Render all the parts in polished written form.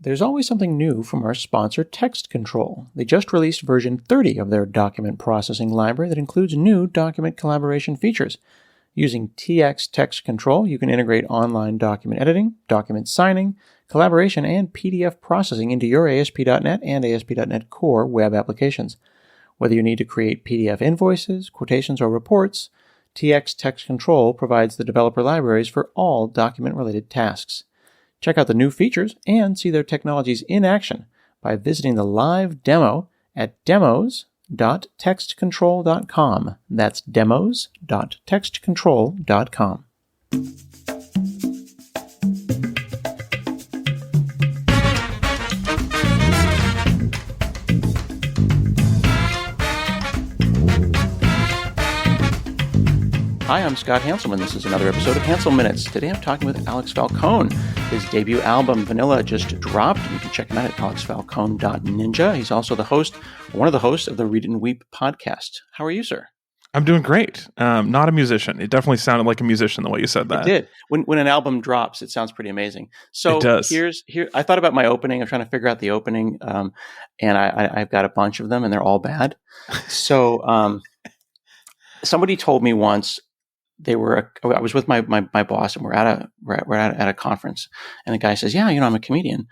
There's always something new from our sponsor, Text Control. They just released version 30 of their document processing library that includes new document collaboration features. Using TX Text Control, you can integrate online document editing, document signing, collaboration, and PDF processing into your ASP.NET and ASP.NET Core web applications. Whether you need to create PDF invoices, quotations, or reports, TX Text Control provides the developer libraries for all document-related tasks. Check out the new features and see their technologies in action by visiting the live demo at demos.textcontrol.com. That's demos.textcontrol.com. Hi, I'm Scott Hanselman. This is another episode of Hansel Minutes. Today I'm talking with Alex Falcone. His debut album, Vanilla, just dropped. You can check him out at alexfalcone.ninja. He's also one of the hosts of the Read and Weep podcast. How are you, sir? I'm doing great. Not a musician. It definitely sounded like a musician the way you said that. It did. When an album drops, it sounds pretty amazing. So it does. Here. I thought about my opening. I'm trying to figure out the opening, and I've got a bunch of them, and they're all bad. So somebody told me once. I was with my boss, and we're at a conference, and the guy says, "Yeah, I'm a comedian,"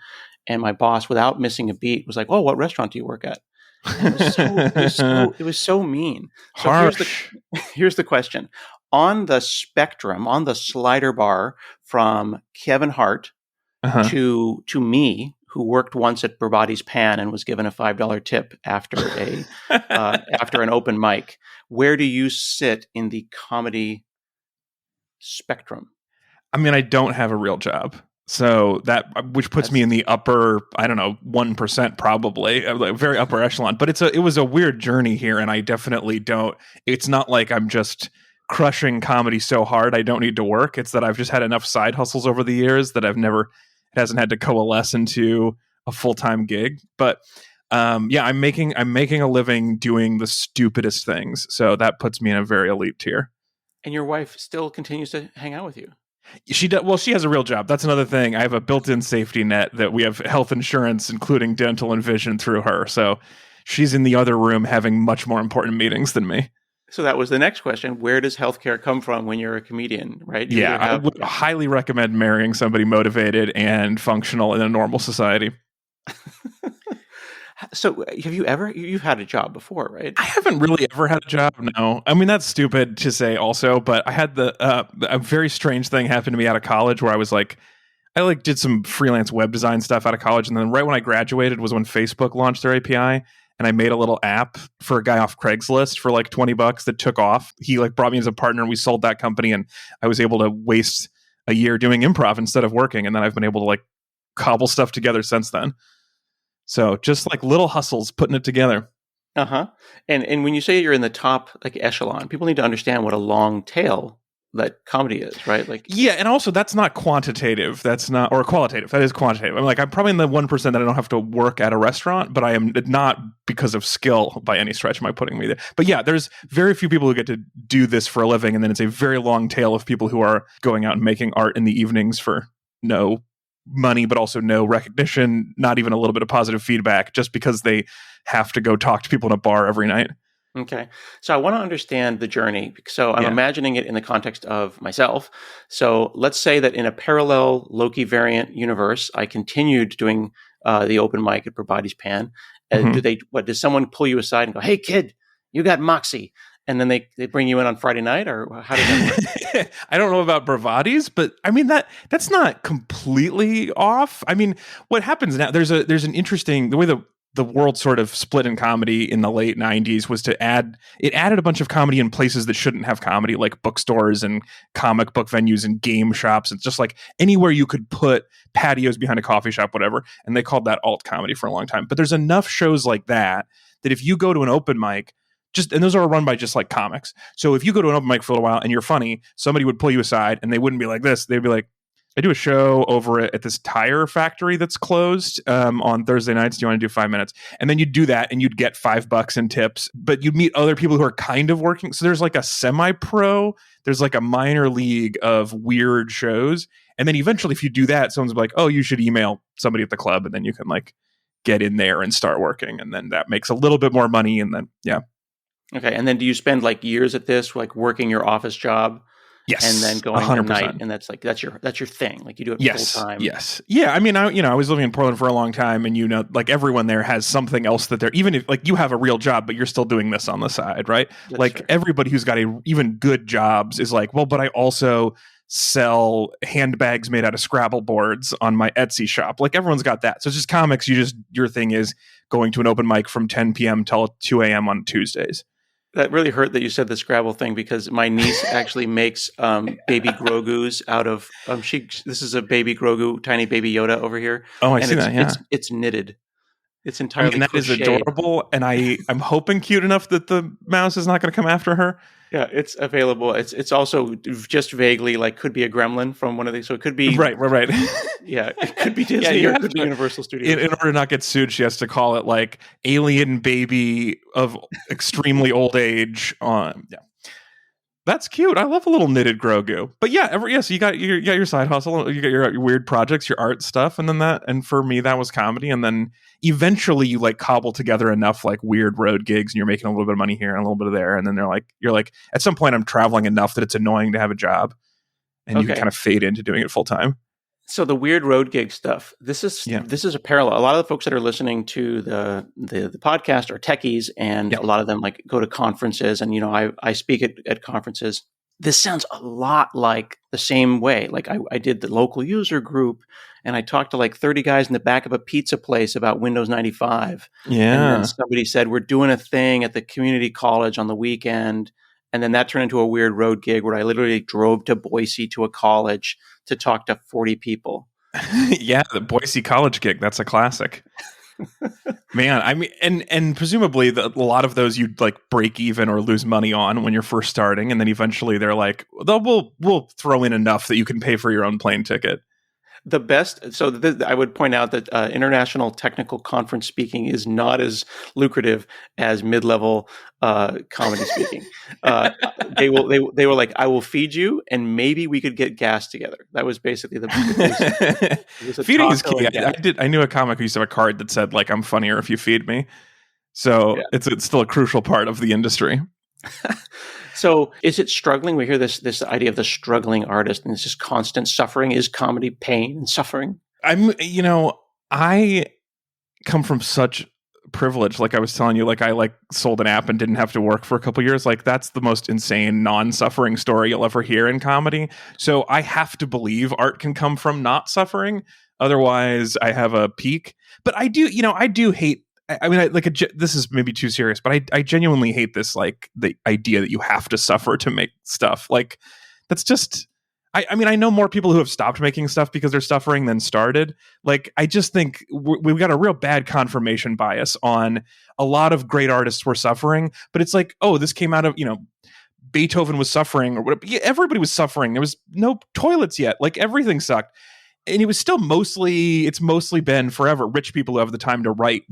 and my boss, without missing a beat, was like, "Oh, what restaurant do you work at?" And it was so mean. So harsh. Here's the question: on the spectrum, on the slider bar from Kevin Hart to me, who worked once at Bravati's Pan and was given a $5 tip after after an open mic, where do you sit in the comedy spectrum? I mean, I don't have a real job, so which puts me in the upper, 1% probably, very upper echelon. But it was a weird journey here, and I definitely don't. It's not like I'm just crushing comedy so hard I don't need to work. It's that I've just had enough side hustles over the years that it hasn't had to coalesce into a full-time gig. But I'm making a living doing the stupidest things, so that puts me in a very elite tier. And your wife still continues to hang out with you. She does. Well, she has a real job. That's another thing. I have a built-in safety net that we have health insurance, including dental and vision, through her. So she's in the other room having much more important meetings than me. So that was the next question. Where does healthcare come from when you're a comedian, right? I would highly recommend marrying somebody motivated and functional in a normal society. So you've had a job before, right? I haven't really ever had a job, no. I mean, that's stupid to say also, but I had a very strange thing happen to me out of college where I did some freelance web design stuff out of college. And then right when I graduated was when Facebook launched their API. And I made a little app for a guy off Craigslist for like $20 that took off. He brought me as a partner and we sold that company. And I was able to waste a year doing improv instead of working. And then I've been able to cobble stuff together since then. So just little hustles, putting it together. And when you say you're in the top echelon, people need to understand what a long tail that comedy is, right? Yeah, and also that's not quantitative. That's not, or qualitative. That is quantitative. I'm probably in the 1% that I don't have to work at a restaurant, but I am not because of skill by any stretch am I putting me there. But yeah, there's very few people who get to do this for a living, and then it's a very long tail of people who are going out and making art in the evenings for no money, but also no recognition, not even a little bit of positive feedback, just because they have to go talk to people in a bar every night. Okay. So I want to understand the journey. So I'm imagining it in the context of myself. So let's say that in a parallel Loki variant universe, I continued doing the open mic at Bravati's Pan. Does someone pull you aside and go, "Hey kid, you got moxie"? And then they bring you in on Friday night, or how does that work? I don't know about Bravati's, but I mean that's not completely off. I mean, what happens now? There's an interesting the way the world sort of split in comedy in the late 90s was added a bunch of comedy in places that shouldn't have comedy, like bookstores and comic book venues and game shops. It's just anywhere you could put patios behind a coffee shop, whatever. And they called that alt comedy for a long time. But there's enough shows like that if you go to an open mic, and those are run by just comics. So if you go to an open mic for a little while and you're funny, somebody would pull you aside and they wouldn't be like this. They'd be like, I do a show over at this tire factory that's closed on Thursday nights. Do you want to do 5 minutes? And then you'd do that and you'd get $5 in tips, but you'd meet other people who are kind of working. So there's a semi-pro, there's a minor league of weird shows. And then eventually, if you do that, someone's like, oh, you should email somebody at the club, and then you can like get in there and start working. And then that makes a little bit more money. And then, yeah. Okay. And then do you spend like years at this, like working your office job? Yes. And then going 100%. at night, and that's your thing. Like you do it full time. Yes. Yeah. I mean, I was living in Portland for a long time, and like everyone there has something else that they're, even if like you have a real job, but you're still doing this on the side, right? That's like fair. Everybody who's got even good jobs is like, well, but I also sell handbags made out of Scrabble boards on my Etsy shop. Like everyone's got that. So it's just comics. Your thing is going to an open mic from 10 p.m. till 2 a.m. on Tuesdays. That really hurt that you said the Scrabble thing, because my niece actually makes baby Grogu's out of this is a baby Grogu, tiny baby Yoda over here. Oh, I see that. Yeah, it's knitted. It's entirely. And that crocheted. is adorable, and I'm hoping cute enough that the mouse is not going to come after her. Yeah, it's available. It's also just vaguely like could be a gremlin from one of these. So it could be right. Yeah, it could be Disney or it could be Universal Studios. In order to not get sued, she has to call it like alien baby of extremely old age. Yeah, that's cute. I love a little knitted Grogu. But yeah, so you got your side hustle, you got your weird projects, your art stuff, and then and for me that was comedy, and then eventually you like cobble together enough like weird road gigs, and you're making a little bit of money here and a little bit of there, and then you're like at some point I'm traveling enough that it's annoying to have a job, and you can kind of fade into doing it full time. So the weird road gig stuff, this is a parallel. A lot of the folks that are listening to the podcast are techies, and a lot of them like go to conferences, and I speak at conferences. This sounds a lot like the same way. Like I did the local user group, and I talked to like 30 guys in the back of a pizza place about Windows 95. Yeah. And then somebody said, we're doing a thing at the community college on the weekend. And then that turned into a weird road gig where I literally drove to Boise to a college to talk to 40 people. Yeah, the Boise college gig. That's a classic. Man, I mean, and presumably a lot of those you'd like break even or lose money on when you're first starting. And then eventually they're like, we'll throw in enough that you can pay for your own plane ticket. The best. So I would point out that international technical conference speaking is not as lucrative as mid-level comedy speaking. They were like, I will feed you, and maybe we could get gas together. That was basically the feeding is key. I knew a comic who used to have a card that said like, I'm funnier if you feed me. So it's still a crucial part of the industry. So is it struggling? We hear this idea of the struggling artist, and it's just constant suffering. Is comedy pain and suffering? I come from such privilege. Like I was telling you, like I like sold an app and didn't have to work for a couple years. Like that's the most insane non-suffering story you'll ever hear in comedy. So I have to believe art can come from not suffering. Otherwise I have a peak. But I do hate, I mean, this is maybe too serious, but I genuinely hate this, like the idea that you have to suffer to make stuff. Like that's just, I mean, I know more people who have stopped making stuff because they're suffering than started. Like, I just think we've got a real bad confirmation bias on a lot of great artists were suffering, but it's like, oh, this came out of, Beethoven was suffering or whatever. Yeah, everybody was suffering. There was no toilets yet. Like everything sucked. And it was still it's mostly been forever rich people who have the time to write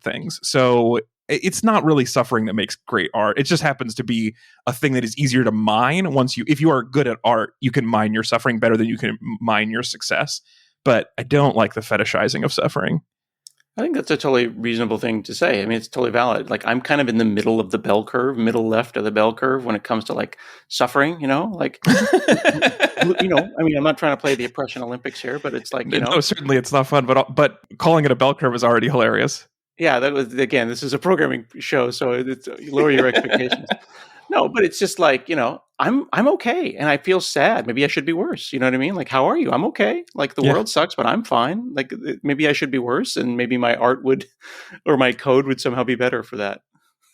things. So it's not really suffering that makes great art. It just happens to be a thing that is easier to mine. If you are good at art, you can mine your suffering better than you can mine your success. But I don't like the fetishizing of suffering. I think that's a totally reasonable thing to say. I mean, it's totally valid. Like I'm kind of in the middle of the bell curve, middle left of the bell curve when it comes to like suffering, like, I mean, I'm not trying to play the oppression Olympics here, but it's like, No, certainly it's not fun, but calling it a bell curve is already hilarious. Yeah, that was, again, this is a programming show, so it's lower your expectations. No, but it's just like, I'm okay and I feel sad. Maybe I should be worse. You know what I mean? Like, how are you? I'm okay. Like the world sucks, but I'm fine. Like maybe I should be worse, and maybe my art or my code would somehow be better for that.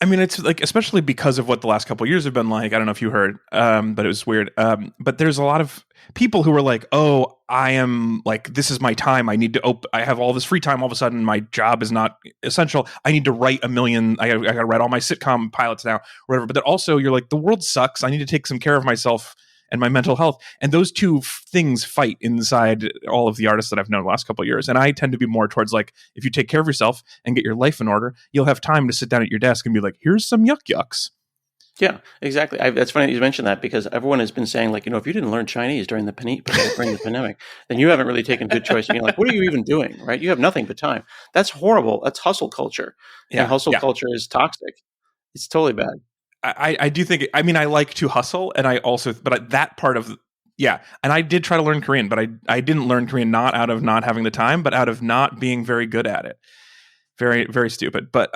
I mean, it's like, especially because of what the last couple of years have been like. I don't know if you heard, but it was weird. But there's a lot of people who were like, oh, I am like, this is my time. I need to I have all this free time. All of a sudden, my job is not essential. I need to write 1 million. I got to write all my sitcom pilots now, or whatever. But then also, you're like, the world sucks. I need to take some care of myself and my mental health. And those two things fight inside all of the artists that I've known the last couple of years. And I tend to be more towards like, if you take care of yourself and get your life in order, you'll have time to sit down at your desk and be like, here's some yucks. Yeah, exactly. That's funny that you mentioned that because everyone has been saying, like, if you didn't learn Chinese during the pandemic, then you haven't really taken good choice. Like, what are you even doing, right? You have nothing but time. That's horrible. That's hustle culture, and Yeah, hustle yeah. culture is toxic. It's totally bad. I do think. I mean, I like to hustle, and I also, but that part of, yeah. And I did try to learn Korean, but I didn't learn Korean not out of not having the time, but out of not being very good at it. Very very stupid. But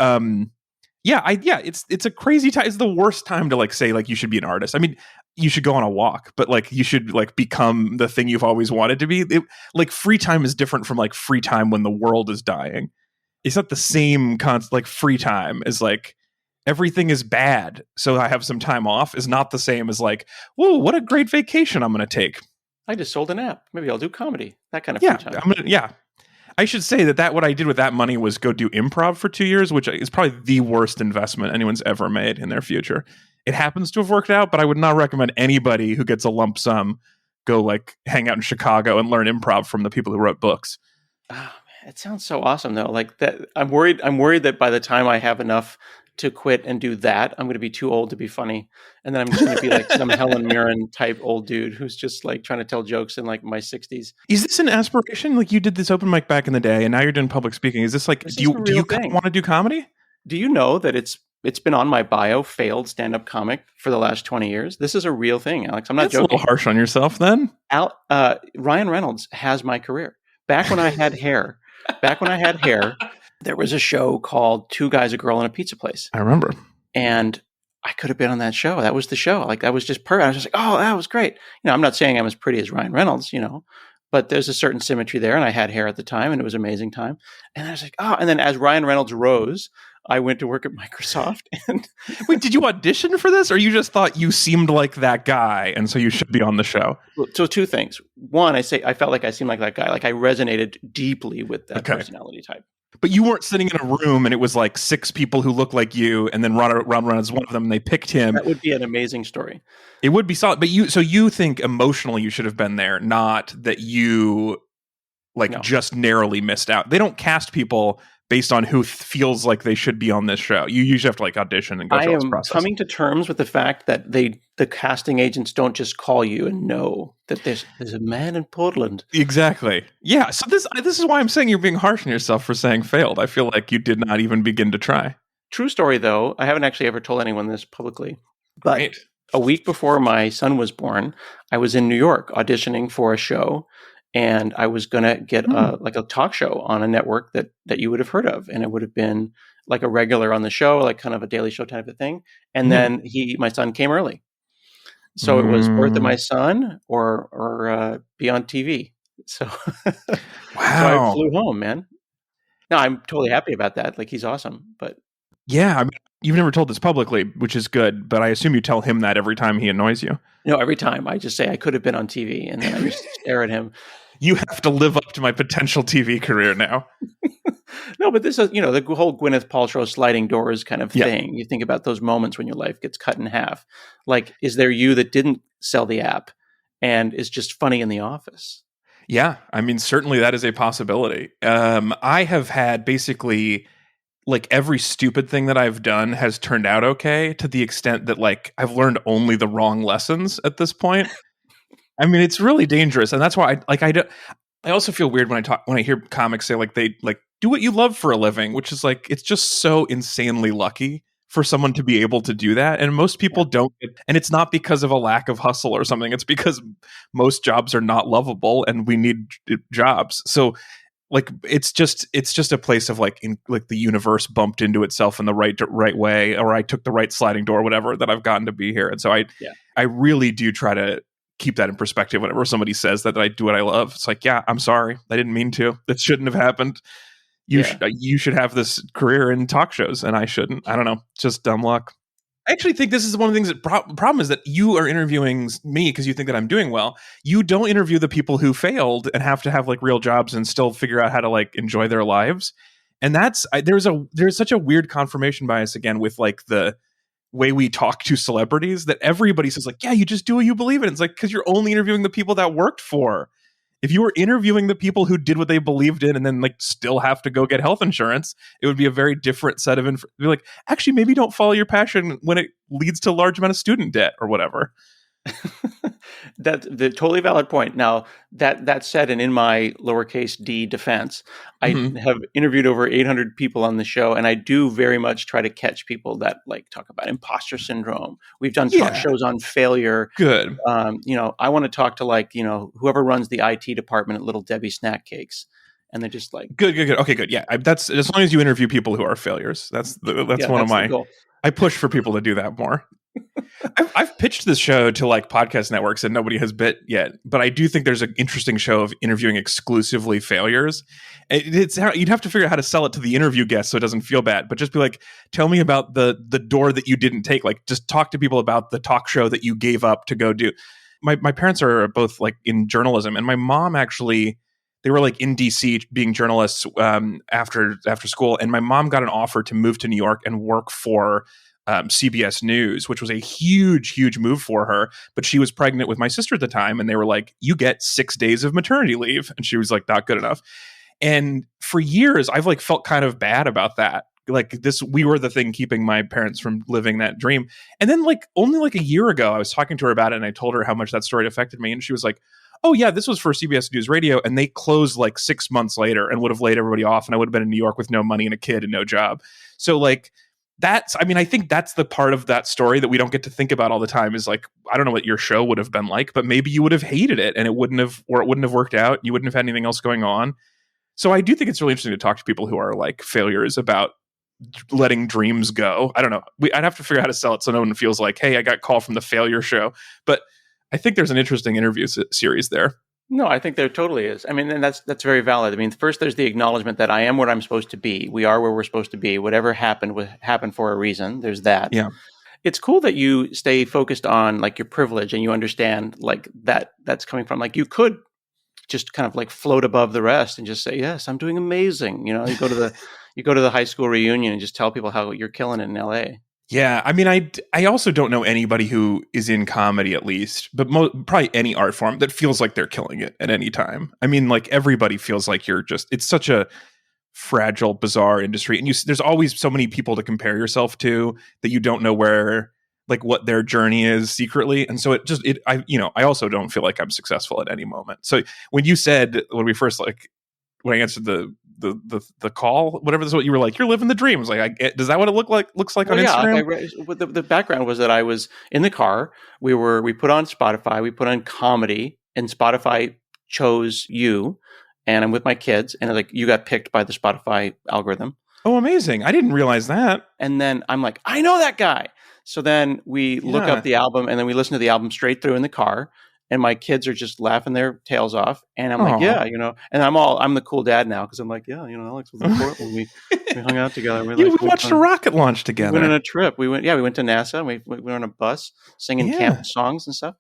yeah, it's a crazy time. It's the worst time to like say like you should be an artist. I mean, you should go on a walk, but like you should like become the thing you've always wanted to be. Like free time is different from like free time when the world is dying. It's not the same like free time as like everything is bad, so I have some time off is not the same as like, whoa, what a great vacation I'm going to take. I just sold an app. Maybe I'll do comedy. That kind of Yeah, free time. yeah. I should say that what I did with that money was go do improv for 2 years, which is probably the worst investment anyone's ever made in their future. It happens to have worked out, but I would not recommend anybody who gets a lump sum go like hang out in Chicago and learn improv from the people who wrote books. Oh, man, it sounds so awesome though. Like that, I'm worried that by the time I have enough to quit and do that, I'm going to be too old to be funny, and then I'm just going to be like some Helen Mirren type old dude who's just like trying to tell jokes in like my 60s. Is this an aspiration? Like you did this open mic back in the day, and now you're doing public speaking. Is this like This do is you a do real you thing. want to do comedy? Do you know that it's been on my bio, failed stand-up comic for the last 20 years? This is a real thing, Alex. I'm not That's joking. a little harsh on yourself then. Ryan Reynolds has my career. Back when I had hair, there was a show called Two Guys, a Girl, and a Pizza Place. I remember. And I could have been on that show. That was the show. Like that was just perfect. I was just like, oh, that was great. I'm not saying I'm as pretty as Ryan Reynolds, but there's a certain symmetry there. And I had hair at the time and it was an amazing time. And I was like, oh, and then as Ryan Reynolds rose, I went to work at Microsoft. And wait, did you audition for this or you just thought you seemed like that guy and so you should be on the show? So two things. One, I felt like I seemed like that guy. Like I resonated deeply with that personality type. But you weren't sitting in a room and it was like 6 people who look like you and then Ron Reynolds one of them and they picked him. That would be an amazing story. It would be solid. But you think emotionally you should have been there, not that you just narrowly missed out. They don't cast people based on who feels like they should be on this show. You usually have to like audition and go through this process. I am coming to terms with the fact that the casting agents don't just call you and know that there's a man in Portland. Exactly. Yeah. So this is why I'm saying you're being harsh on yourself for saying failed. I feel like you did not even begin to try. True story, though. I haven't actually ever told anyone this publicly. But a week before my son was born, I was in New York auditioning for a show. And I was going to get a talk show on a network that you would have heard of. And it would have been like a regular on the show, like kind of a Daily Show type of thing. And then my son came early. So it was birth of my son or be on TV. So, wow. So I flew home, man. No, I'm totally happy about that. Like he's awesome. But yeah, I mean, you've never told this publicly, which is good, but I assume you tell him that every time he annoys you. No, every time I just say I could have been on TV and then I just stare at him. You have to live up to my potential TV career now. No, but this is, the whole Gwyneth Paltrow sliding doors kind of thing. You think about those moments when your life gets cut in half. Like, is there you that didn't sell the app and is just funny in the office? Yeah, I mean, certainly that is a possibility. I have had basically like every stupid thing that I've done has turned out okay to the extent that like I've learned only the wrong lessons at this point. I mean, it's really dangerous, and that's why I also feel weird when I hear comics say like they like do what you love for a living, which is like it's just so insanely lucky for someone to be able to do that, and most people don't. And it's not because of a lack of hustle or something. It's because most jobs are not lovable, and we need jobs. So, like, it's just a place of like the universe bumped into itself in the right way, or I took the right sliding door, or whatever, that I've gotten to be here. And so I really do try to keep that in perspective whenever somebody says that I do what I love. It's like, yeah, I'm sorry. I didn't mean to. That shouldn't have happened. You should have this career in talk shows and I shouldn't. I don't know. Just dumb luck. I actually think this is one of the things that problem is that you are interviewing me because you think that I'm doing well. You don't interview the people who failed and have to have like real jobs and still figure out how to like enjoy their lives. And there's such a weird confirmation bias again with like the way we talk to celebrities that everybody says like, yeah, you just do what you believe in. It's like, because you're only interviewing the people that worked for If you were interviewing the people who did what they believed in and then like still have to go get health insurance, it would be a very different set of be like, actually, maybe don't follow your passion when it leads to a large amount of student debt or whatever. That's the totally valid point. Now, that said, and in my lowercase d defense, I have interviewed over 800 people on the show, and I do very much try to catch people that like talk about imposter syndrome. We've done talk shows on failure. Good. I want to talk to like, whoever runs the IT department at Little Debbie Snack Cakes. And they're just like, good. Okay, good. Yeah, that's as long as you interview people who are failures. That's one of my. I push for people to do that more. I've pitched this show to like podcast networks and nobody has bit yet, but I do think there's an interesting show of interviewing exclusively failures. You'd have to figure out how to sell it to the interview guest so it doesn't feel bad, but just be like, tell me about the door that you didn't take. Like, just talk to people about the talk show that you gave up to go do. My parents are both like in journalism, and my mom actually. They were like in DC being journalists after school, and my mom got an offer to move to New York and work for CBS News, which was a huge move for her. But she was pregnant with my sister at the time, and they were like, "You get 6 days of maternity leave," and she was like, "Not good enough." And for years, I've like felt kind of bad about that. Like we were the thing keeping my parents from living that dream. And then like only like a year ago, I was talking to her about it, and I told her how much that story affected me, and she was like, "Oh yeah, this was for CBS News Radio, and they closed like 6 months later and would have laid everybody off, and I would have been in New York with no money and a kid and no job." So like I think that's the part of that story that we don't get to think about all the time is like, I don't know what your show would have been like, but maybe you would have hated it and it wouldn't have worked out. You wouldn't have had anything else going on. So I do think it's really interesting to talk to people who are like failures about letting dreams go. I don't know. I'd have to figure out how to sell it so no one feels like, hey, I got called from the failure show. But I think there's an interesting interview series there. No, I think there totally is. I mean, and that's very valid. I mean, first there's the acknowledgement that I am where I'm supposed to be. We are where we're supposed to be. Whatever happened happened for a reason. There's that. Yeah. It's cool that you stay focused on like your privilege and you understand like that's coming from like you could just kind of like float above the rest and just say, "Yes, I'm doing amazing." You go to the high school reunion and just tell people how you're killing it in LA. Yeah, I mean, I also don't know anybody who is in comedy, at least, but probably any art form that feels like they're killing it at any time. I mean, like everybody feels like it's such a fragile, bizarre industry, and there's always so many people to compare yourself to that you don't know what their journey is secretly, and so I also don't feel like I'm successful at any moment. So when you said when I answered the call, whatever this is, what you were like, you're living the dream. I was like, does that what it looks like on Instagram? The background was that I was in the car. We put on Spotify, we put on comedy, and Spotify chose you, and I'm with my kids, and like you got picked by the Spotify algorithm. Oh, amazing! I didn't realize that. And then I'm like, I know that guy. So then we look up the album, and then we listen to the album straight through in the car. And my kids are just laughing their tails off. And I'm like, yeah, and I'm the cool dad now. Cause I'm like, yeah, Alex was in Portland. We hung out together. We watched a rocket launch together. We went on a trip. We went to NASA. And we went on a bus singing camp songs and stuff.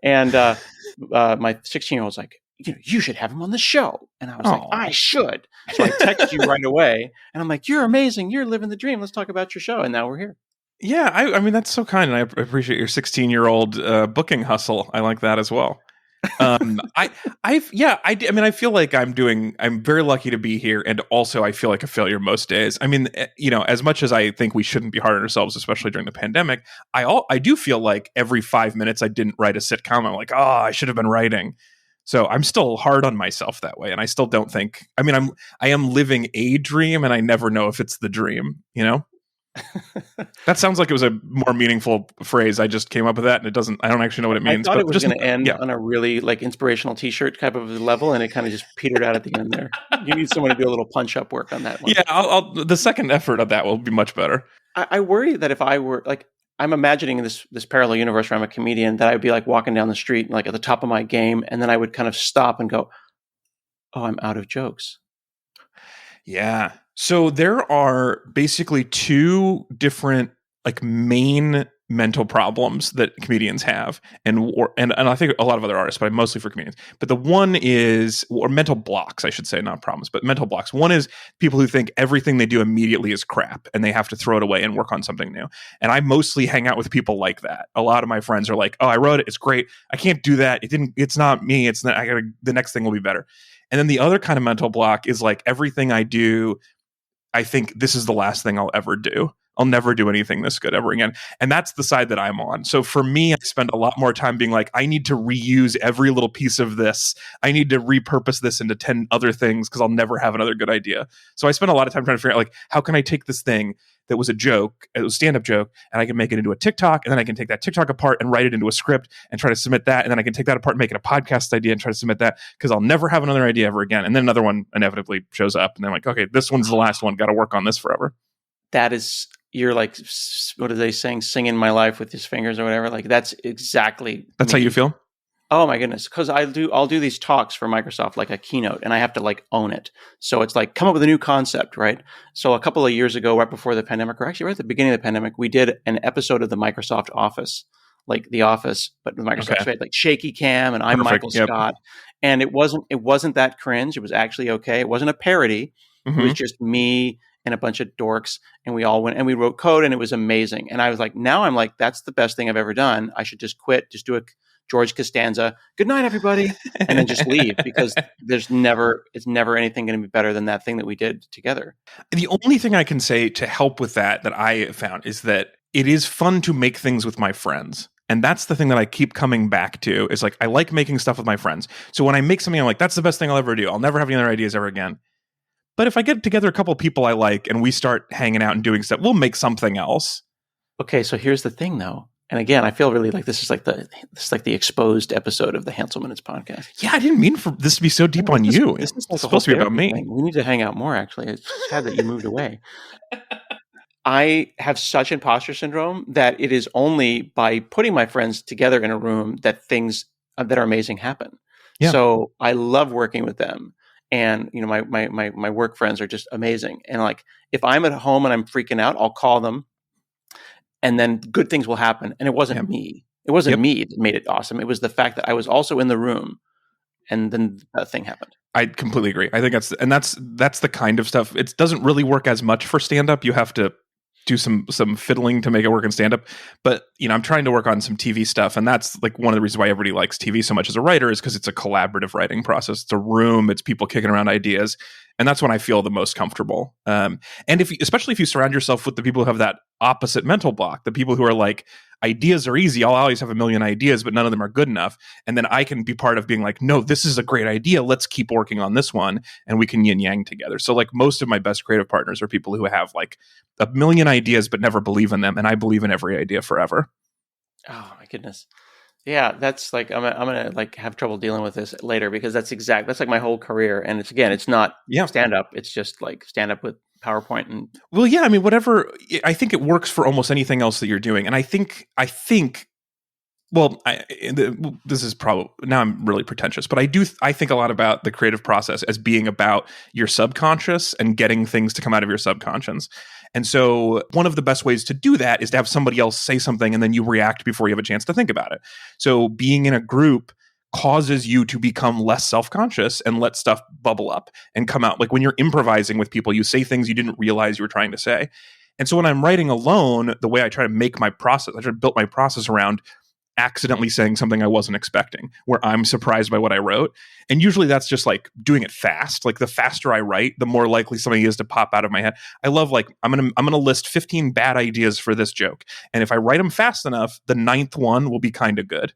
And my 16-year-old's like, you should have him on the show. And I was like, I should. So I text you right away. And I'm like, you're amazing. You're living the dream. Let's talk about your show. And now we're here. Yeah, I mean, that's so kind, and I appreciate your 16-year-old booking hustle. I like that as well. I feel like I'm very lucky to be here, and also I feel like a failure most days. I mean, as much as I think we shouldn't be hard on ourselves, especially during the pandemic, I do feel like every 5 minutes I didn't write a sitcom. I'm like, I should have been writing. So I'm still hard on myself that way, and I still don't think. I mean, I am living a dream, and I never know if it's the dream. That sounds like it was a more meaningful phrase. I just came up with that, and I don't actually know what it means. I thought it was going to end on a really like inspirational T-shirt type of level, and it kind of just petered out at the end there. You need someone to do a little punch-up work on that one. Yeah, the second effort of that will be much better. I worry that if I were like, I'm imagining this parallel universe where I'm a comedian, that I'd be like walking down the street, like at the top of my game, and then I would kind of stop and go, "Oh, I'm out of jokes." Yeah. So there are basically two different like main mental problems that comedians have, and I think a lot of other artists, but mostly for comedians. But the one is, or mental blocks, I should say, not problems, but mental blocks. One is people who think everything they do immediately is crap and they have to throw it away and work on something new. And I mostly hang out with people like that. A lot of my friends are like, "Oh, I wrote it. It's great. I can't do that. It's not me. It's not, the next thing will be better." And then the other kind of mental block is like, everything I do, I think this is the last thing I'll ever do. I'll never do anything this good ever again. And that's the side that I'm on. So for me, I spend a lot more time being like, I need to reuse every little piece of this. I need to repurpose this into 10 other things because I'll never have another good idea. So I spend a lot of time trying to figure out, like, how can I take this thing that was a joke, it was a stand-up joke, and I can make it into a TikTok, and then I can take that TikTok apart and write it into a script and try to submit that, and then I can take that apart and make it a podcast idea and try to submit that, because I'll never have another idea ever again. And then another one inevitably shows up, and then I'm like, okay, this one's the last one, got to work on this forever. That is, you're like, what are they saying? Singing my life with his fingers or whatever. Like, that's exactly. That's me. how you feel? Oh my goodness. Cause I'll do these talks for Microsoft, like a keynote, and I have to like own it. So it's like, come up with a new concept, right? So a couple of years ago, right before the pandemic, or actually right at the beginning of the pandemic, we did an episode of the Microsoft Office, like The Office, but with Microsoft. Okay. So we had like shaky cam, and I'm Perfect. Michael Scott. And it wasn't that cringe. It was actually okay. It wasn't a parody. Mm-hmm. It was just me and a bunch of dorks, and we all went and we wrote code, and it was amazing. And I was like, now I'm like, that's the best thing I've ever done. I should just quit, just do a George Costanza, good night, everybody, and then just leave, because it's never anything going to be better than that thing that we did together. The only thing I can say to help with that I found is that it is fun to make things with my friends. And that's the thing that I keep coming back to, is like, I like making stuff with my friends. So when I make something, I'm like, that's the best thing I'll ever do. I'll never have any other ideas ever again. But if I get together a couple of people I like and we start hanging out and doing stuff, we'll make something else. Okay, so here's the thing, though. And again, I feel really like this is like the exposed episode of the Hansel Minutes podcast. Yeah, I didn't mean for this to be so deep on you. This is like supposed to be about me. Thing. We need to hang out more, actually. It's sad that you moved away. I have such imposter syndrome that it is only by putting my friends together in a room that things that are amazing happen. Yeah. So I love working with them. And, you know, my work friends are just amazing. And like, if I'm at home and I'm freaking out, I'll call them, and then good things will happen. And it wasn't me. It wasn't me that made it awesome. It was the fact that I was also in the room, and then that thing happened. I completely agree. I think that's the kind of stuff. It doesn't really work as much for stand-up. You have to do some fiddling to make it work in stand-up. But, you know, I'm trying to work on some TV stuff, and that's like one of the reasons why everybody likes TV so much as a writer, is because it's a collaborative writing process. It's a room, it's people kicking around ideas, and that's when I feel the most comfortable. And especially if you surround yourself with the people who have that opposite mental block, the people who are like, ideas are easy, I'll always have a million ideas, but none of them are good enough. And then I can be part of being like, no, this is a great idea, let's keep working on this one, and we can yin yang together. So like, most of my best creative partners are people who have like a million ideas but never believe in them, and I believe in every idea forever. Oh my goodness. Yeah, that's like, I'm gonna like have trouble dealing with this later, because that's like my whole career. And it's not stand up, it's just like stand up with PowerPoint. And well, yeah, I mean, whatever. I think it works for almost anything else that you're doing. And I think well, this is probably, now I'm really pretentious, but I think a lot about the creative process as being about your subconscious and getting things to come out of your subconscious. And so one of the best ways to do that is to have somebody else say something, and then you react before you have a chance to think about it. So being in a group causes you to become less self-conscious and let stuff bubble up and come out. Like when you're improvising with people, you say things you didn't realize you were trying to say. And so when I'm writing alone, the way I try to make my process, I try to build my process around accidentally saying something I wasn't expecting, where I'm surprised by what I wrote. And usually that's just like doing it fast. Like the faster I write, the more likely something is to pop out of my head. I love, like, I'm gonna list 15 bad ideas for this joke, and if I write them fast enough, the 9th one will be kind of good.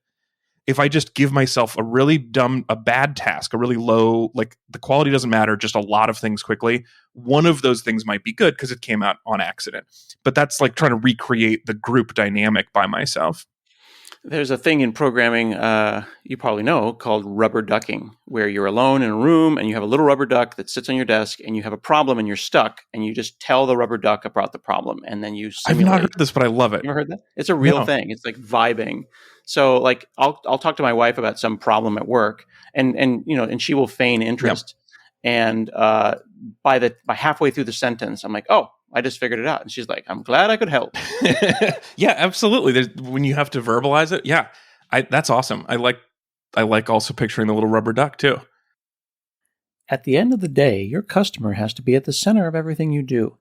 If I just give myself a bad task, a really low, like the quality doesn't matter, just a lot of things quickly, one of those things might be good because it came out on accident. But that's like trying to recreate the group dynamic by myself. There's a thing in programming, you probably know, called rubber ducking, where you're alone in a room and you have a little rubber duck that sits on your desk, and you have a problem and you're stuck, and you just tell the rubber duck about the problem, and then you simulate. I've not heard this, but I love it. You ever heard that? It's a real thing. It's like vibing. So like I'll talk to my wife about some problem at work, and you know, and she will feign interest. Yep. And by halfway through the sentence, I'm like, oh, I just figured it out. And she's like, I'm glad I could help. Yeah, absolutely. When you have to verbalize it. Yeah, that's awesome. I like also picturing the little rubber duck too. At the end of the day, your customer has to be at the center of everything you do.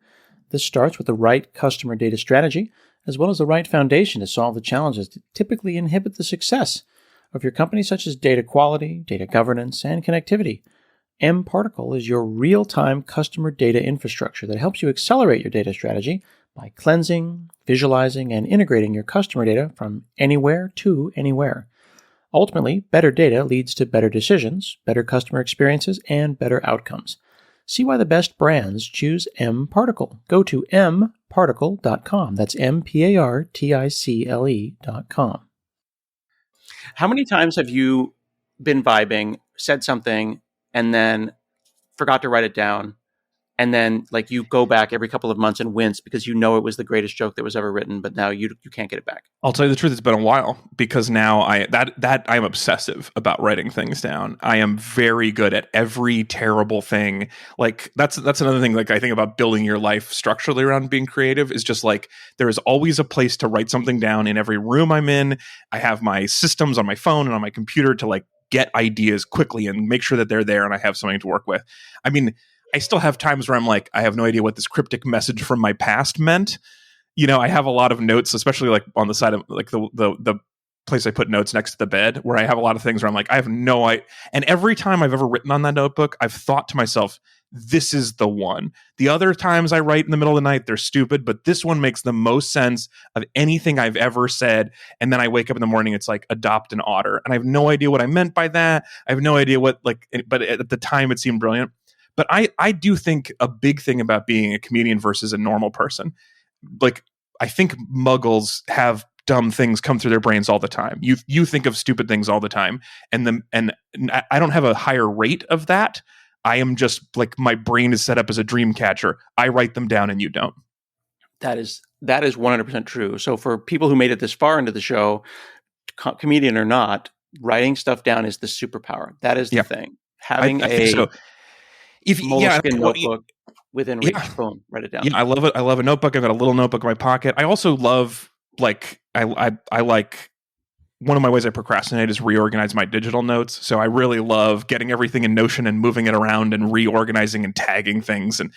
This starts with the right customer data strategy, as well as the right foundation to solve the challenges that typically inhibit the success of your company, such as data quality, data governance, and connectivity. mParticle is your real-time customer data infrastructure that helps you accelerate your data strategy by cleansing, visualizing, and integrating your customer data from anywhere to anywhere. Ultimately, better data leads to better decisions, better customer experiences, and better outcomes. See why the best brands choose mParticle. Go to mparticle.com. That's mparticle.com. How many times have you been vibing, said something, and then forgot to write it down, and then like you go back every couple of months and wince because you know it was the greatest joke that was ever written, but now you can't get it back? I'll tell you the truth, it's been a while, because now I'm obsessive about writing things down. I am very good at every terrible thing. Like that's another thing, like I think about building your life structurally around being creative, is just like there is always a place to write something down in every room I'm in. I have my systems on my phone and on my computer to like get ideas quickly and make sure that they're there and I have something to work with. I mean, I still have times where I'm like, I have no idea what this cryptic message from my past meant. You know, I have a lot of notes, especially like on the side of like the place I put notes next to the bed, where I have a lot of things where I'm like, I have no idea. And every time I've ever written on that notebook, I've thought to myself, this is the one. The other times I write in the middle of the night, they're stupid, but this one makes the most sense of anything I've ever said. And then I wake up in the morning, it's like adopt an otter. And I have no idea what I meant by that. I have no idea what, like, but at the time it seemed brilliant. But I do think a big thing about being a comedian versus a normal person, like I think muggles have dumb things come through their brains all the time. You think of stupid things all the time, and I don't have a higher rate of that. I am just like, my brain is set up as a dream catcher. I write them down and you don't. That is 100% true. So for people who made it this far into the show, comedian or not, writing stuff down is the superpower. That is the thing. Having I think so. moleskin notebook within reach, boom, write it down. Yeah, I love it. I love a notebook. I've got a little notebook in my pocket. I also love, like, I like, one of my ways I procrastinate is reorganize my digital notes. So I really love getting everything in Notion and moving it around and reorganizing and tagging things and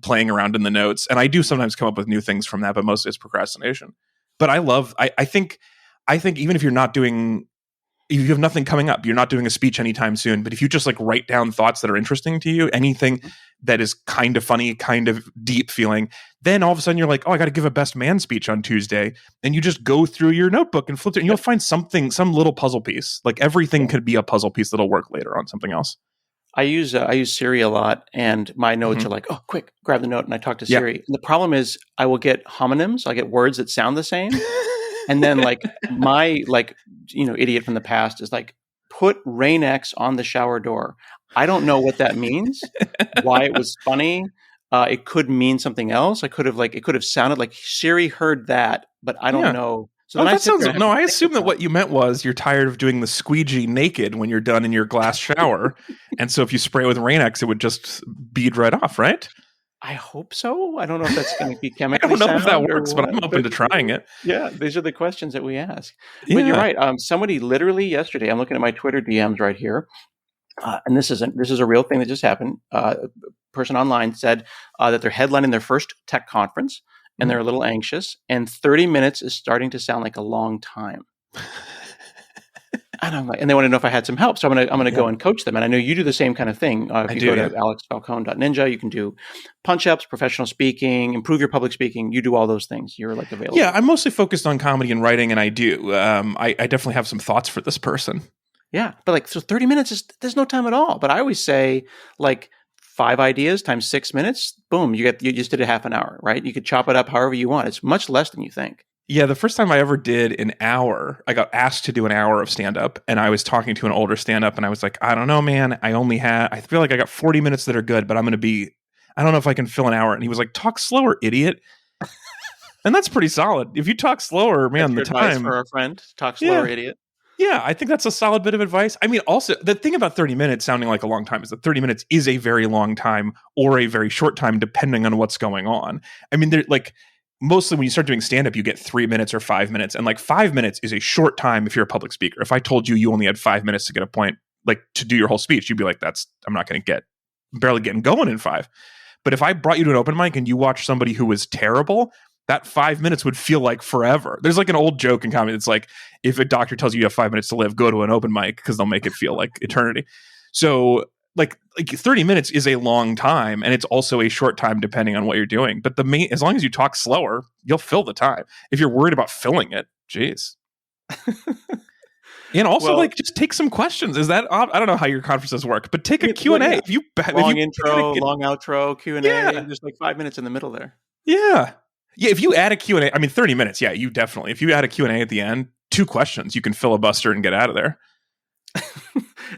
playing around in the notes. And I do sometimes come up with new things from that, but mostly it's procrastination. But I think even if you're not doing, if you have nothing coming up, you're not doing a speech anytime soon, but if you just like write down thoughts that are interesting to you, anything that is kind of funny, kind of deep feeling, then all of a sudden you're like, oh, I got to give a best man speech on Tuesday. And you just go through your notebook and flip it and you'll find something, some little puzzle piece. Like everything could be a puzzle piece that'll work later on something else. I use Siri a lot, and my notes are like, oh, quick, grab the note, and I talk to Siri. And the problem is I will get homonyms. I get words that sound the same. And then like my, like, you know, idiot from the past is like, put Rain-X on the shower door. I don't know what that means, why it was funny. It could mean something else. It could have sounded like Siri heard that, but I don't know. So I assume that what you meant was you're tired of doing the squeegee naked when you're done in your glass shower. And so if you spray it with Rain-X, it would just bead right off, right? I hope so. I don't know if that's going to be chemically. I don't know if that works, but I'm open to trying it. Yeah, these are the questions that we ask. Yeah. But you're right. Somebody literally yesterday, I'm looking at my Twitter DMs right here, and this is a real thing that just happened. A person online said that they're headlining their first tech conference, and they're a little anxious, and 30 minutes is starting to sound like a long time. And I'm like, and they want to know if I had some help. So I'm gonna go and coach them. And I know you do the same kind of thing. If you go to alexfalcone.ninja, you can do punch-ups, professional speaking, improve your public speaking. You do all those things. You're like available. Yeah, I'm mostly focused on comedy and writing, and I do. I definitely have some thoughts for this person. Yeah, but like, so 30 minutes there's no time at all. But I always say like 5 ideas times 6 minutes. Boom, you just did a half an hour, right? You could chop it up however you want. It's much less than you think. Yeah, the first time I ever did an hour, I got asked to do an hour of stand-up, and I was talking to an older stand-up, and I was like, I don't know, man. I feel like I got 40 minutes that are good, but I don't know if I can fill an hour. And he was like, talk slower, idiot. And that's pretty solid. If you talk slower, man, that's the your advice time. for a friend, talk slower, idiot. Yeah, I think that's a solid bit of advice. I mean, also, the thing about 30 minutes sounding like a long time is that 30 minutes is a very long time or a very short time, depending on what's going on. I mean, they're like, mostly when you start doing stand-up, you get 3 minutes or 5 minutes. And like 5 minutes is a short time if you're a public speaker. If I told you only had 5 minutes to get a point, like to do your whole speech, you'd be like, I'm not going to barely getting going in 5. But if I brought you to an open mic and you watched somebody who was terrible, that 5 minutes would feel like forever. There's like an old joke in comedy. It's like, if a doctor tells you have 5 minutes to live, go to an open mic because they'll make it feel like eternity. So like 30 minutes is a long time, and it's also a short time depending on what you're doing. But as long as you talk slower, you'll fill the time. If you're worried about filling it, geez. And also, just take some questions. Is that I don't know how your conferences work, but take a Q&A. Yeah. Long intro, long outro, Q&A. Yeah. There's like 5 minutes in the middle there. Yeah. Yeah, if you add a Q&A, I mean, 30 minutes, yeah, you definitely. If you add a Q&A at the end, 2 questions, you can filibuster and get out of there.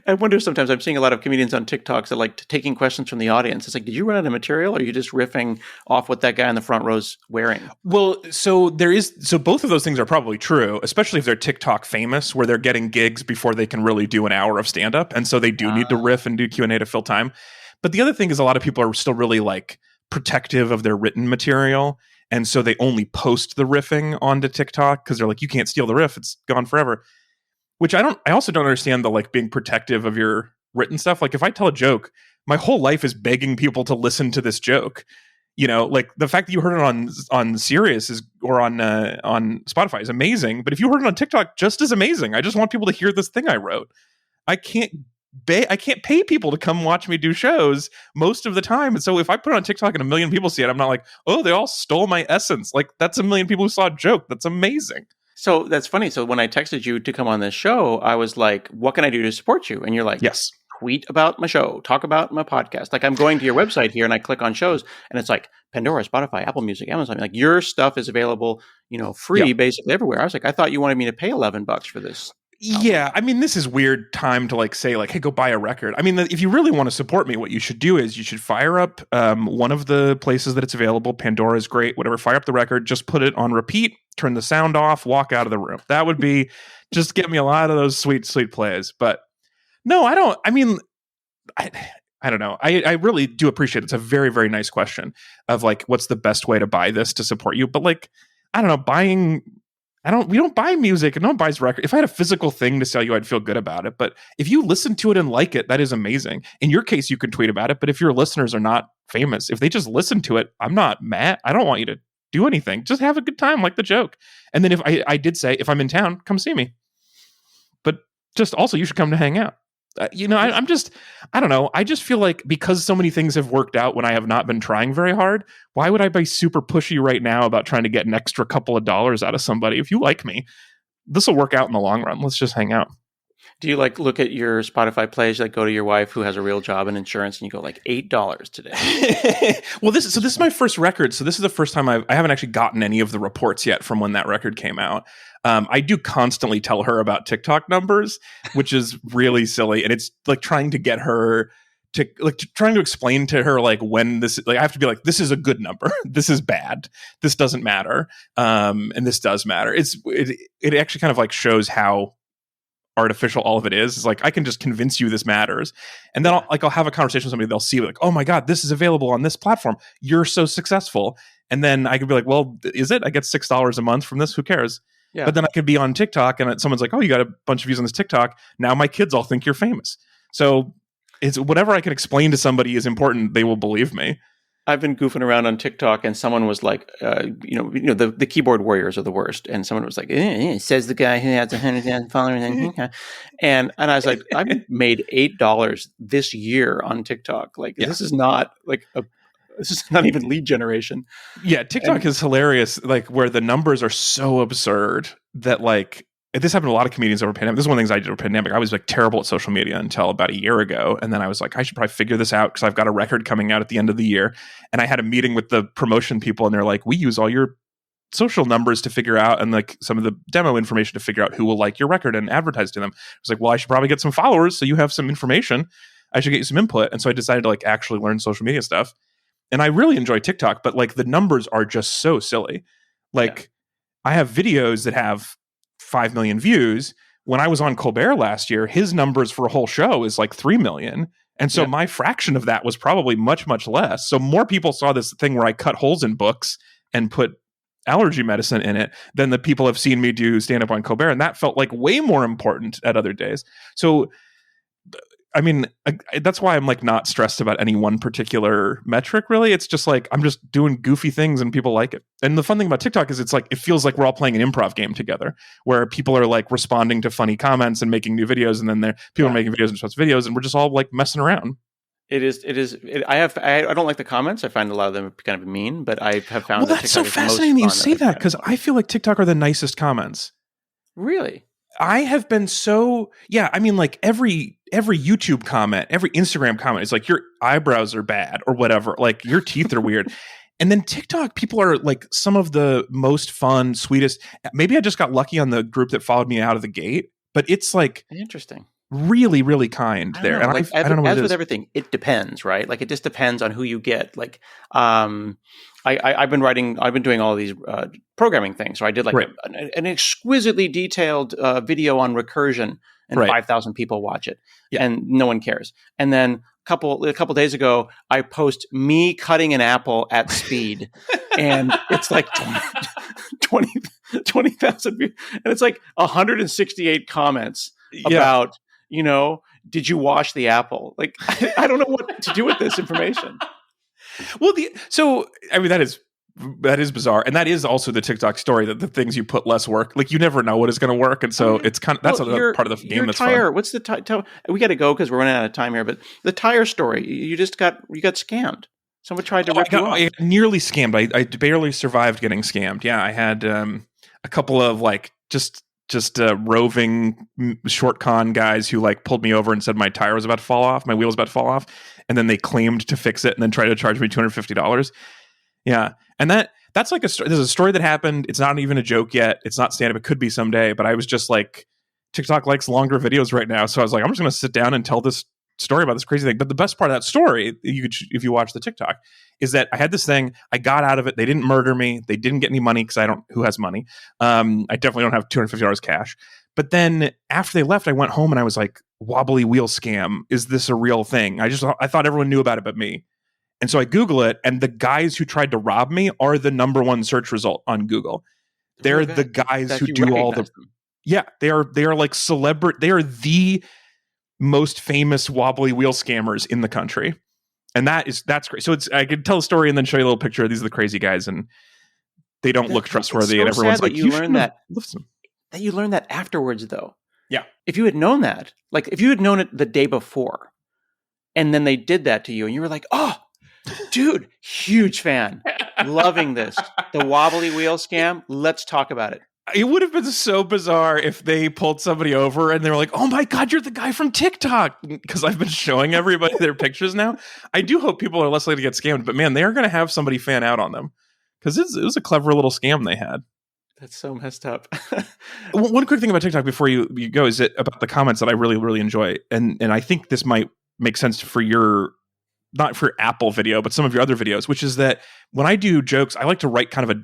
I wonder sometimes, I'm seeing a lot of comedians on TikToks that like taking questions from the audience. It's like, did you run out of material, or are you just riffing off what that guy in the front row's wearing? Well, so both of those things are probably true, especially if they're TikTok famous, where they're getting gigs before they can really do an hour of stand-up. And so they do need to riff and do Q&A to fill time. But the other thing is, a lot of people are still really like protective of their written material. And so they only post the riffing onto TikTok because they're like, you can't steal the riff. It's gone forever. Which I also don't understand the like being protective of your written stuff. Like if I tell a joke, my whole life is begging people to listen to this joke. You know, like the fact that you heard it on Sirius or on Spotify is amazing. But if you heard it on TikTok, just as amazing. I just want people to hear this thing I wrote. I can't pay people to come watch me do shows most of the time. And so if I put it on TikTok and 1 million people see it, I'm not like, oh, they all stole my essence. Like that's 1 million people who saw a joke. That's amazing. So that's funny. So when I texted you to come on this show, I was like, what can I do to support you? And you're like, yes, tweet about my show, talk about my podcast. Like I'm going to your website here and I click on shows and it's like Pandora, Spotify, Apple Music, Amazon. Like your stuff is available, free basically everywhere. I was like, I thought you wanted me to pay $11 for this. Yeah, I mean, this is weird time to like say like, hey, go buy a record. I mean, if you really want to support me, what you should do is you should fire up one of the places that it's available. Pandora is great, whatever. Fire up the record, just put it on repeat, turn the sound off, walk out of the room. That would be just get me a lot of those sweet, sweet plays. But no, I don't. I mean, I don't know. I really do appreciate it. It's a very, very nice question of like, what's the best way to buy this to support you? But like, I don't know, we don't buy music and no one buys record. If I had a physical thing to sell you, I'd feel good about it. But if you listen to it and like it, that is amazing. In your case, you can tweet about it. But if your listeners are not famous, if they just listen to it, I'm not mad. I don't want you to do anything. Just have a good time, like the joke. And then if I did say, if I'm in town, come see me. But just also, you should come to hang out. I don't know. I just feel like because so many things have worked out when I have not been trying very hard, why would I be super pushy right now about trying to get an extra couple of dollars out of somebody? If you like me, this will work out in the long run. Let's just hang out. Do you like look at your Spotify plays, like go to your wife who has a real job in insurance and you go like $8 today? Well, this is my first record. So this is the first time I haven't actually gotten any of the reports yet from when that record came out. I do constantly tell her about TikTok numbers, which is really silly. And it's like trying to get her trying to explain to her like when this, like I have to be like, this is a good number. This is bad. This doesn't matter. And this does matter. It actually kind of like shows how artificial all of it is. It's like, I can just convince you this matters. And then I'll have a conversation with somebody. They'll see like, oh my God, this is available on this platform. You're so successful. And then I could be like, well, is it? I get $6 a month from this. Who cares? Yeah. But then I could be on TikTok and someone's like, oh, you got a bunch of views on this TikTok. Now my kids all think you're famous. So it's whatever I can explain to somebody is important. They will believe me. I've been goofing around on TikTok and someone was like, the keyboard warriors are the worst. And someone was like, says the guy who has 100,000 followers. And I was like, I've made $8 this year on TikTok. Like, This is not like this is not even lead generation. Yeah, TikTok is hilarious. Like where the numbers are so absurd that like, this happened to a lot of comedians over pandemic. This is one of the things I did over pandemic. I was like terrible at social media until about a year ago. And then I was like, I should probably figure this out because I've got a record coming out at the end of the year. And I had a meeting with the promotion people and they're like, we use all your social numbers to figure out and like some of the demo information to figure out who will like your record and advertise to them. I was like, well, I should probably get some followers so you have some information. I should get you some input. And so I decided to like actually learn social media stuff. And I really enjoy TikTok, but like the numbers are just so silly. Like I have videos that have 5 million views, when I was on Colbert last year, his numbers for a whole show is like 3 million. And so my fraction of that was probably much, much less. So more people saw this thing where I cut holes in books and put allergy medicine in it than the people have seen me do stand up on Colbert. And that felt like way more important at other days. So, I mean, that's why I'm like not stressed about any one particular metric, really. It's just like I'm just doing goofy things and people like it. And the fun thing about TikTok is it's like it feels like we're all playing an improv game together where people are like responding to funny comments and making new videos. And then people are making videos and post videos and we're just all like messing around. I don't like the comments. I find a lot of them kind of mean, but I have found that's so fascinating that you say that because I feel like TikTok are the nicest comments. Really? I have been I mean, like every YouTube comment, every Instagram comment is like, your eyebrows are bad or whatever. Like your teeth are weird. And then TikTok, people are like some of the most fun, sweetest. Maybe I just got lucky on the group that followed me out of the gate, but it's like interesting. Really, really kind there. And like, I don't know what as it with is. everything, it depends, right? Like it just depends on who you get. Like, I've been doing all of these programming things. So I did like an exquisitely detailed video on recursion, and 5,000 people watch it, and no one cares. And then a couple days ago, I post me cutting an apple at speed, and it's like 20,000 views, and it's like 168 comments about, did you wash the apple? Like, I don't know what to do with this information. Well, I mean, that is bizarre, and that is also the TikTok story that the things you put less work, like you never know what is going to work, and so it's kind of that's another part of the game that's tire. fun. What's the tire? We got to go because we're running out of time here. But the tire story, you got scammed. Someone tried to rip you off. I nearly scammed. I barely survived getting scammed. Yeah, I had a couple of like just roving short con guys who like pulled me over and said my tire was about to fall off, my wheel was about to fall off, and then they claimed to fix it and then tried to charge me $250. Yeah, and that's like there's a story that happened. It's not even a joke yet. It's not stand up. It could be someday. But I was just like, TikTok likes longer videos right now, so I was like, I'm just going to sit down and tell this story about this crazy thing. But the best part of that story, if you watch the TikTok, is that I had this thing. I got out of it. They didn't murder me. They didn't get any money because who has money? I definitely don't have $250 cash. But then after they left, I went home and I was like, wobbly wheel scam. Is this a real thing? I thought everyone knew about it but me. And so I Google it, and the guys who tried to rob me are the number one search result on Google. They're the guys who do all the them. Yeah, they are like celebrity. They are the most famous wobbly wheel scammers in the country. And that's great. So I could tell a story and then show you a little picture. These are the crazy guys, and they don't look trustworthy. And everyone's like, you learned that you learned that afterwards, though. Yeah. If you had known that, like if you had known it the day before, and then they did that to you, and you were like, oh, dude, huge fan, loving this. The wobbly wheel scam. Let's talk about it. It would have been so bizarre if they pulled somebody over and they were like, oh my God, you're the guy from TikTok. Because I've been showing everybody their pictures now. I do hope people are less likely to get scammed. But man, they are going to have somebody fan out on them. Because it was a clever little scam they had. That's so messed up. One quick thing about TikTok before you go is about the comments that I really, really enjoy. And I think this might make sense for not for Apple video, but some of your other videos, which is that when I do jokes, I like to write kind of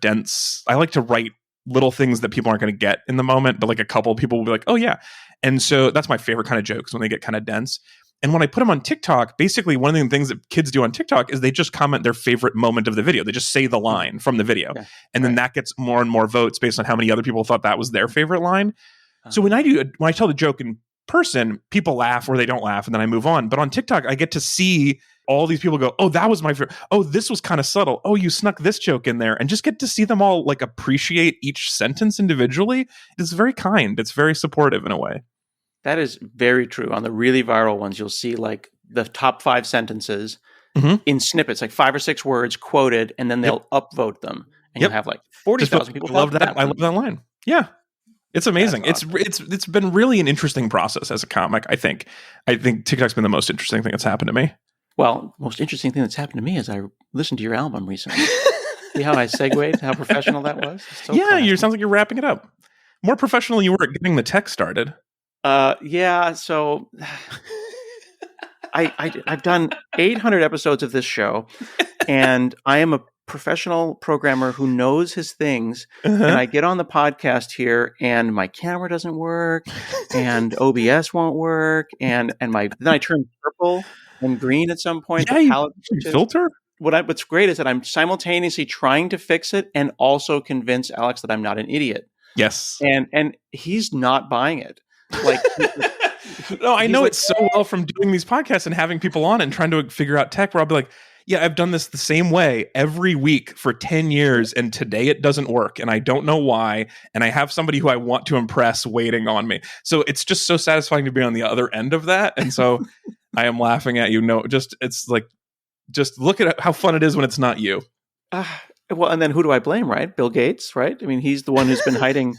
I like to write little things that people aren't going to get in the moment, but like a couple of people will be like, oh yeah. And so that's my favorite kind of jokes, when they get kind of dense. And when I put them on TikTok, basically one of the things that kids do on TikTok is they just comment their favorite moment of the video. They just say the line from the video. Okay. And then that gets more and more votes based on how many other people thought that was their favorite line. Uh-huh. So when I tell the joke in person, people laugh or they don't laugh, and then I move on. But on TikTok, I get to see all these people go, oh, that was my favorite. Oh, this was kind of subtle. Oh, you snuck this joke in there, and just get to see them all like appreciate each sentence individually. It's very kind. It's very supportive in a way. That is very true. On the really viral ones, you'll see like the top 5 sentences in snippets, like 5 or 6 words quoted, and then they'll upvote them, and you'll have like 40,000 people. I love that. I love that line. Yeah. It's amazing. Awesome. It's been really an interesting process as a comic. I think TikTok's been the most interesting thing that's happened to me. Well, most interesting thing that's happened to me is I listened to your album recently. See how I segued? How professional that was? So yeah, you sounds like you're wrapping it up. More professional than you were at getting the text started. Yeah. So I've done 800 episodes of this show, and I am a professional programmer who knows his things, Uh-huh. and I get on the podcast here, and my camera doesn't work, and OBS won't work, and then I turn purple and green at some point. Yeah, The you palette switches. filter. What's great is that I'm simultaneously trying to fix it and also convince Alex that I'm not an idiot. Yes. And he's not buying it. Like, no, I know like, it so well from doing these podcasts and having people on and trying to figure out tech where I'll be like, yeah, I've done this the same way every week for 10 years, and today it doesn't work, and I don't know why, and I have somebody who I want to impress waiting on me. So it's just so satisfying to be on the other end of that, and so I am laughing at you. No, it's like, just look at how fun it is when it's not you. Well, and then who do I blame, right? Bill Gates, right? I mean, he's the one who's been hiding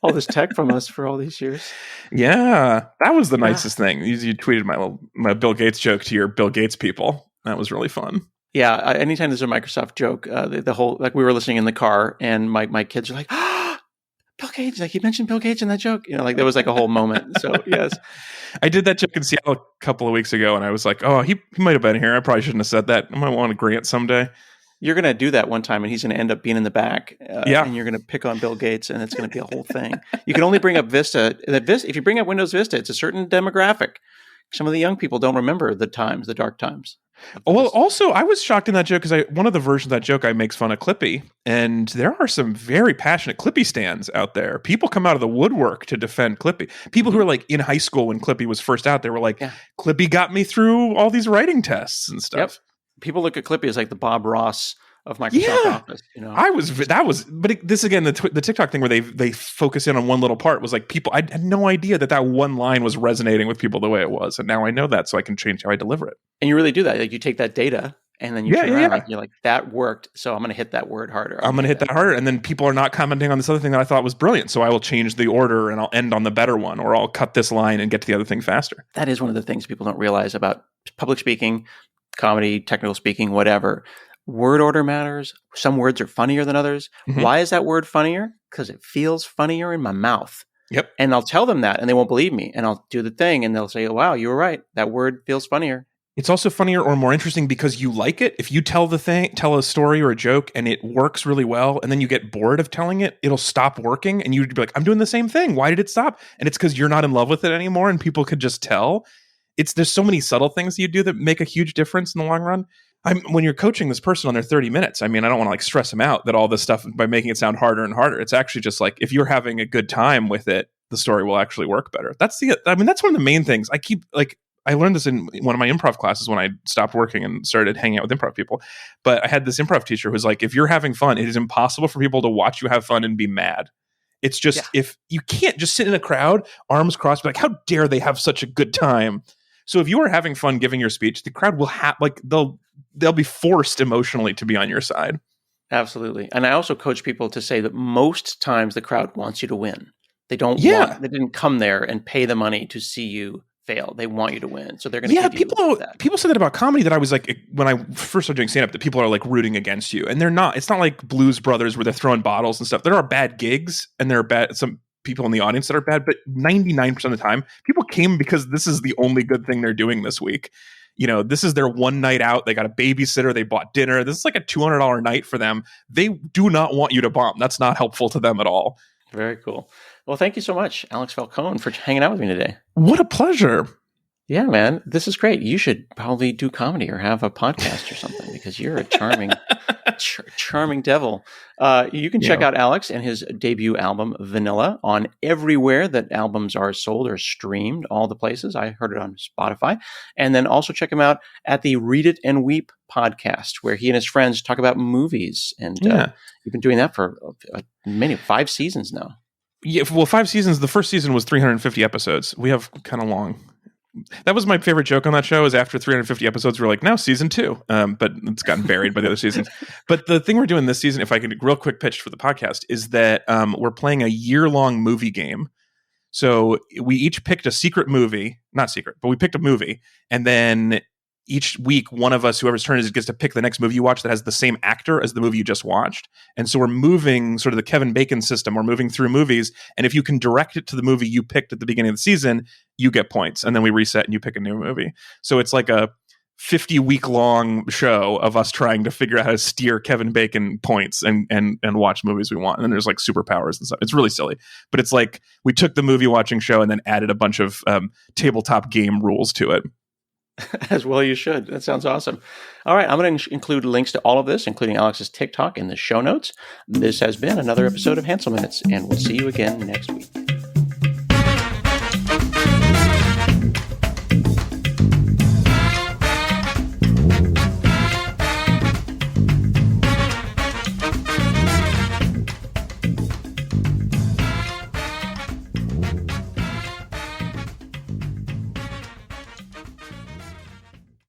all this tech from us for all these years. Yeah, that was the nicest thing. You tweeted my Bill Gates joke to your Bill Gates people. That was really fun. Yeah, anytime there's a Microsoft joke, the whole, like, we were listening in the car, and my kids are like, Bill Gates, like, you mentioned Bill Gates in that joke. Like, there was like a whole moment. So yes. I did that joke in Seattle a couple of weeks ago, and I was like, oh, he might have been here. I probably shouldn't have said that. I might want a grant someday. You're going to do that one time, and he's going to end up being in the back. Yeah. And you're going to pick on Bill Gates, and it's going to be a whole thing. You can only bring up Vista. If you bring up Windows Vista, it's a certain demographic. Some of the young people don't remember the dark times. Well, also, I was shocked in that joke because one of the versions of that joke, I makes fun of Clippy, and there are some very passionate Clippy stands out there. People come out of the woodwork to defend Clippy. People who were like in high school when Clippy was first out, they were like, Clippy got me through all these writing tests and stuff. Yep. People look at Clippy as like the Bob Ross of Microsoft Office. This again, the TikTok thing where they focus in on one little part was like, people, I had no idea that one line was resonating with people the way it was, and now I know that, so I can change how I deliver it. And you really do that. Like, you take that data and then you turn around, like, you're like, that worked, so I'm going to hit that word harder. I'm going to hit that harder, and then people are not commenting on this other thing that I thought was brilliant, so I will change the order and I'll end on the better one, or I'll cut this line and get to the other thing faster. That is one of the things people don't realize about public speaking, comedy, technical speaking, whatever. Word order matters. Some words are funnier than others. Mm-hmm. Why is that word funnier? Because it feels funnier in my mouth. Yep. And I'll tell them that, and they won't believe me. And I'll do the thing, and they'll say, oh, wow, you were right. That word feels funnier. It's also funnier or more interesting because you like it. If you tell a story or a joke and it works really well, and then you get bored of telling it, it'll stop working, and you'd be like, I'm doing the same thing. Why did it stop? And it's because you're not in love with it anymore, and people could just tell. There's so many subtle things you do that make a huge difference in the long run. When you're coaching this person on their 30 minutes, I mean, I don't want to like stress them out that all this stuff by making it sound harder and harder. It's actually just like, if you're having a good time with it, the story will actually work better. That's one of the main things. I learned this in one of my improv classes when I stopped working and started hanging out with improv people. But I had this improv teacher who's like, if you're having fun, it is impossible for people to watch you have fun and be mad. It's just, if you can't just sit in a crowd, arms crossed, be like, how dare they have such a good time? So if you are having fun giving your speech, the crowd will they'll be forced emotionally to be on your side. Absolutely. And I also coach people to say that most times the crowd wants you to win. They they didn't come there and pay the money to see you fail. They want you to win. So they're going to give you that. People say that about comedy, that I was like, when I first started doing stand-up, that people are like rooting against you. And they're not. It's not like Blues Brothers where they're throwing bottles and stuff. There are bad gigs, and there are some people in the audience that are bad, but 99% of the time, people came because this is the only good thing they're doing this week. This is their one night out. They got a babysitter. They bought dinner. This is like a $200 night for them. They do not want you to bomb. That's not helpful to them at all. Very cool. Well, thank you so much, Alex Falcone, for hanging out with me today. What a pleasure. Yeah, man. This is great. You should probably do comedy or have a podcast or something, because you're a charming, charming devil. You can check out Alex and his debut album, Vanilla, on everywhere that albums are sold or streamed, all the places. I heard it on Spotify. And then also check him out at the Read It and Weep podcast, where he and his friends talk about movies. And you've been doing that for 5 seasons now. Yeah, well, 5 seasons. The first season was 350 episodes. We have kind of long. That was my favorite joke on that show, is after 350 episodes, we're like, now season 2. But it's gotten buried by the other seasons. But the thing we're doing this season, if I can real quick pitch for the podcast, is that we're playing a year-long movie game. So we each picked a secret movie, not secret, but we picked a movie. And then each week, one of us, whoever's turn it is, gets to pick the next movie you watch that has the same actor as the movie you just watched. And so we're moving sort of the Kevin Bacon system. We're moving through movies. And if you can direct it to the movie you picked at the beginning of the season, you get points. And then we reset and you pick a new movie. So it's like a 50-week-long show of us trying to figure out how to steer Kevin Bacon points and watch movies we want. And then there's like superpowers and stuff. It's really silly. But it's like we took the movie watching show and then added a bunch of tabletop game rules to it. As well you should. That sounds awesome. All right, I'm going to include links to all of this, including Alex's TikTok, in the show notes. This has been another episode of Hansel Minutes, and we'll see you again next week.